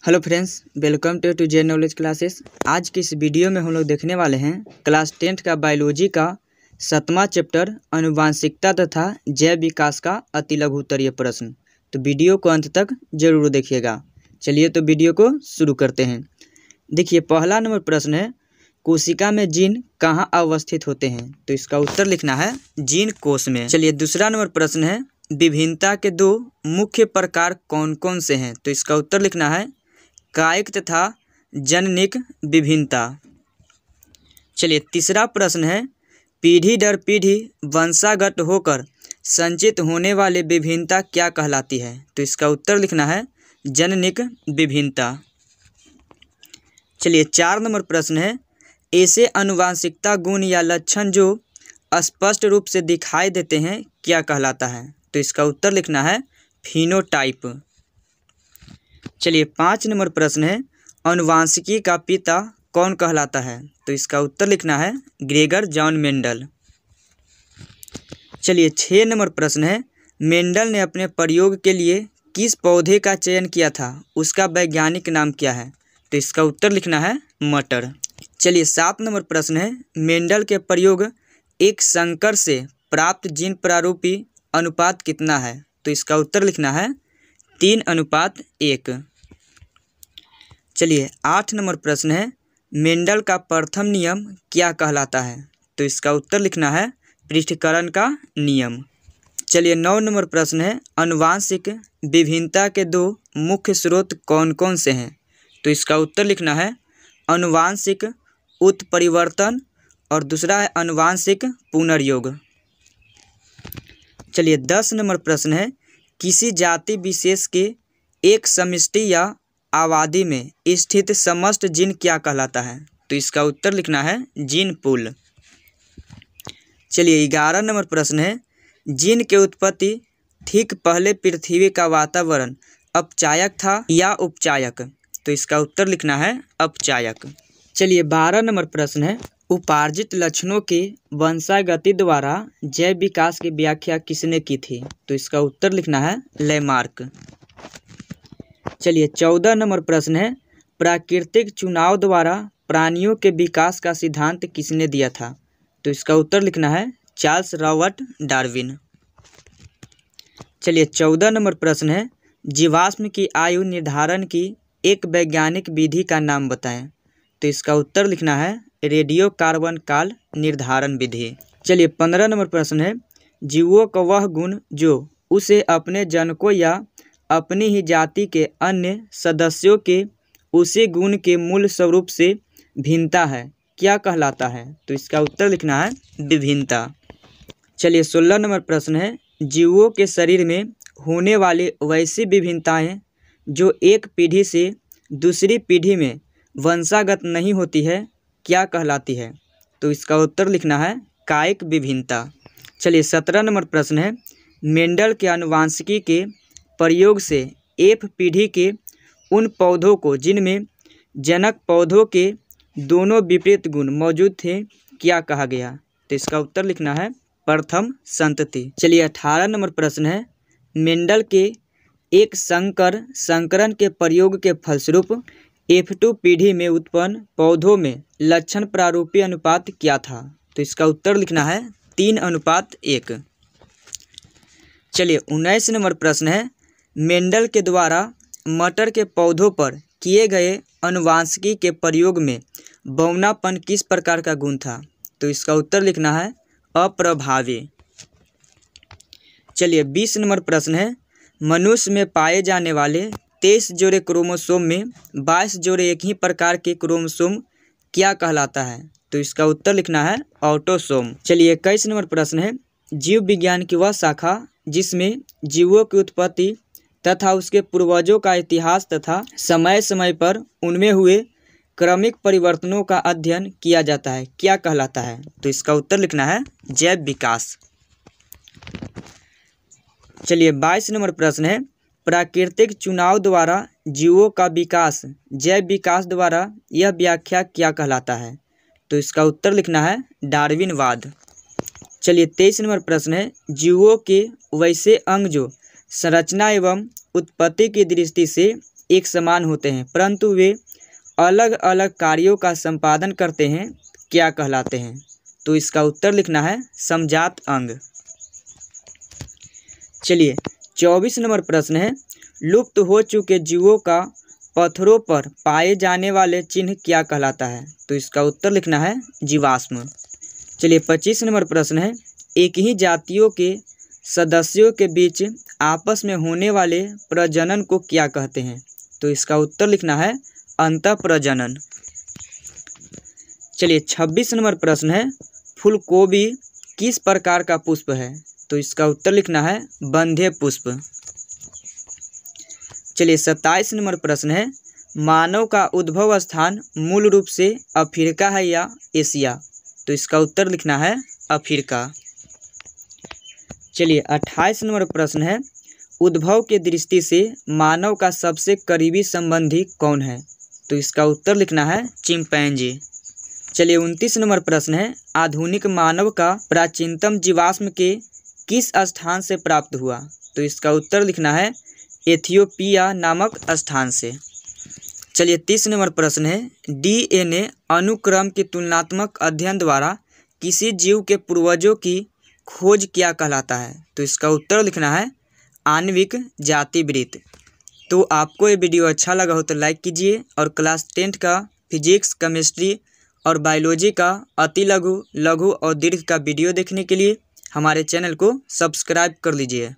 Hello friends, welcome to J knowledge classes. आज की इस वीडियो में हम लोग देखने वाले हैं क्लास 10th का बायोलॉजी का 7वां चैप्टर आनुवांशिकता तथा जैव विकास का अति लघु उत्तरीय प्रश्न। तो वीडियो को अंत तक जरूर देखिएगा। चलिए तो वीडियो को शुरू करते हैं। देखिए, पहला नंबर प्रश्न है, कोशिका में जीन कहाँ अवस्थित होते हैं? तो इसका उत्तर लिखना है जीन कोश में। चलिए, दूसरा नंबर प्रश्न है, विभिन्नता के दो मुख्य प्रकार कौन कौन से हैं? तो इसका उत्तर लिखना है कायिक तथा जननिक विभिन्नता। चलिए, तीसरा प्रश्न है, पीढ़ी दर पीढ़ी वंशागत होकर संचित होने वाली विभिन्नता क्या कहलाती है? तो इसका उत्तर लिखना है जननिक विभिन्नता। चलिए, 4 नंबर प्रश्न है, ऐसे आनुवांशिकता गुण या लक्षण जो स्पष्ट रूप से दिखाई देते हैं क्या कहलाता है? तो इसका उत्तर लिखना है फिनोटाइप। चलिए, 5 नंबर प्रश्न है, आनुवांशिकी का पिता कौन कहलाता है? तो इसका उत्तर लिखना है ग्रेगर जॉन मेंडल। चलिए, 6 नंबर प्रश्न है, मेंडल ने अपने प्रयोग के लिए किस पौधे का चयन किया था? उसका वैज्ञानिक नाम क्या है? तो इसका उत्तर लिखना है मटर। चलिए, 7 नंबर प्रश्न है, मेंडल के प्रयोग एक संकर से प्राप्त जीन प्रारूपी अनुपात कितना है? तो इसका उत्तर लिखना है 3:1। चलिए, 8 नंबर प्रश्न है, मेंडल का प्रथम नियम क्या कहलाता है? तो इसका उत्तर लिखना है पृथक्करण का नियम। चलिए, 9 नंबर प्रश्न है, आनुवांशिक विभिन्नता के दो मुख्य स्रोत कौन कौन से हैं? तो इसका उत्तर लिखना है आनुवांशिक उत्परिवर्तन और दूसरा है आनुवांशिक पुनर्योग। चलिए, 10 नंबर प्रश्न है, किसी जाति विशेष के एक समष्टि या आबादी में स्थित समस्त जीन क्या कहलाता है? तो इसका उत्तर लिखना है जीन पूल। चलिए, 11 नंबर प्रश्न है, जीन के उत्पत्ति ठीक पहले पृथ्वी का वातावरण अपचायक था या उपचायक? तो इसका उत्तर लिखना है अपचायक। चलिए, 12 नंबर प्रश्न है, उपार्जित लक्षणों के वंशागति द्वारा जैव विकास की व्याख्या किसने की थी? तो इसका उत्तर लिखना है लैमार्क। चलिए, 14 नंबर प्रश्न है, प्राकृतिक चुनाव द्वारा प्राणियों के विकास का सिद्धांत किसने दिया था? तो इसका उत्तर लिखना है चार्ल्स रॉबर्ट डार्विन। चलिए, 14 नंबर प्रश्न है, जीवाश्म की आयु निर्धारण की एक वैज्ञानिक विधि का नाम बताएं। तो इसका उत्तर लिखना है रेडियो कार्बन काल निर्धारण विधि। चलिए, 15 नंबर प्रश्न है, जीवों का वह गुण जो उसे अपने जनकों या अपनी ही जाति के अन्य सदस्यों के उसी गुण के मूल स्वरूप से भिन्नता है क्या कहलाता है? तो इसका उत्तर लिखना है विभिन्नता। चलिए, 16 नंबर प्रश्न है, जीवों के शरीर में होने वाली वैसी विभिन्नताएं जो एक पीढ़ी से दूसरी पीढ़ी में वंशागत नहीं होती है क्या कहलाती है? तो इसका उत्तर लिखना है कायिक विभिन्नता। चलिए, 17 नंबर प्रश्न है, मेंडल के आनुवांशिकी के प्रयोग से एफ पीढ़ी के उन पौधों को जिनमें जनक पौधों के दोनों विपरीत गुण मौजूद थे क्या कहा गया? तो इसका उत्तर लिखना है प्रथम संतति। चलिए, 18 नंबर प्रश्न है, मेंडल के एक संकरण के प्रयोग के फलस्वरूप F2 पीढ़ी में उत्पन्न पौधों में लक्षण प्रारूपी अनुपात क्या था? तो इसका उत्तर लिखना है 3:1। चलिए, 19 नंबर प्रश्न है, मेंडल के द्वारा मटर के पौधों पर किए गए आनुवांशिकी के प्रयोग में बौनापन किस प्रकार का गुण था? तो इसका उत्तर लिखना है अप्रभावी। चलिए, 20 नंबर प्रश्न है, मनुष्य में पाए जाने वाले 23 जोड़े क्रोमोसोम में 22 जोड़े एक ही प्रकार के क्रोमोसोम क्या कहलाता है? तो इसका उत्तर लिखना है ऑटोसोम। चलिए, 21 नंबर प्रश्न है, जीव विज्ञान की वह शाखा जिसमें जीवों की उत्पत्ति तथा उसके पूर्वजों का इतिहास तथा समय समय पर उनमें हुए क्रमिक परिवर्तनों का अध्ययन किया जाता है क्या कहलाता है? तो इसका उत्तर लिखना है जैव विकास। चलिए, 22 नंबर प्रश्न है, प्राकृतिक चुनाव द्वारा जीवों का विकास जैव विकास द्वारा यह व्याख्या क्या कहलाता है? तो इसका उत्तर लिखना है डार्विनवाद। चलिए, 23 नंबर प्रश्न है, जीवों के वैसे अंग जो संरचना एवं उत्पत्ति की दृष्टि से एक समान होते हैं परंतु वे अलग अलग कार्यों का संपादन करते हैं क्या कहलाते हैं? तो इसका उत्तर लिखना है समजात अंग। चलिए 24 नंबर प्रश्न है, लुप्त हो चुके जीवों का पत्थरों पर पाए जाने वाले चिन्ह क्या कहलाता है? तो इसका उत्तर लिखना है जीवाश्म। चलिए 25 नंबर प्रश्न है, एक ही जातियों के सदस्यों के बीच आपस में होने वाले प्रजनन को क्या कहते हैं? तो इसका उत्तर लिखना है अंतःप्रजनन। चलिए 26 नंबर प्रश्न है, फूलगोभी किस प्रकार का पुष्प है? तो इसका उत्तर लिखना है बंध्य पुष्प। चलिए 27 नंबर प्रश्न है, मानव का उद्भव स्थान मूल रूप से अफ्रीका है या एशिया? तो इसका उत्तर लिखना है अफ्रीका। चलिए 28 नंबर प्रश्न है, उद्भव के दृष्टि से मानव का सबसे करीबी संबंधी कौन है? तो इसका उत्तर लिखना है चिंपैंजी। चलिए 29 नंबर प्रश्न है, आधुनिक मानव का प्राचीनतम जीवाश्म के किस स्थान से प्राप्त हुआ? तो इसका उत्तर लिखना है एथियोपिया नामक स्थान से। चलिए 30 नंबर प्रश्न है, डीएनए अनुक्रम की तुलनात्मक अध्ययन द्वारा किसी जीव के पूर्वजों की खोज क्या कहलाता है? तो इसका उत्तर लिखना है आणविक जातिवृत्त। तो आपको ये वीडियो अच्छा लगा हो तो लाइक कीजिए और क्लास 10 का फिजिक्स, केमिस्ट्री और बायोलॉजी का अति लघु, लघु और दीर्घ का वीडियो देखने के लिए हमारे चैनल को सब्सक्राइब कर लीजिए।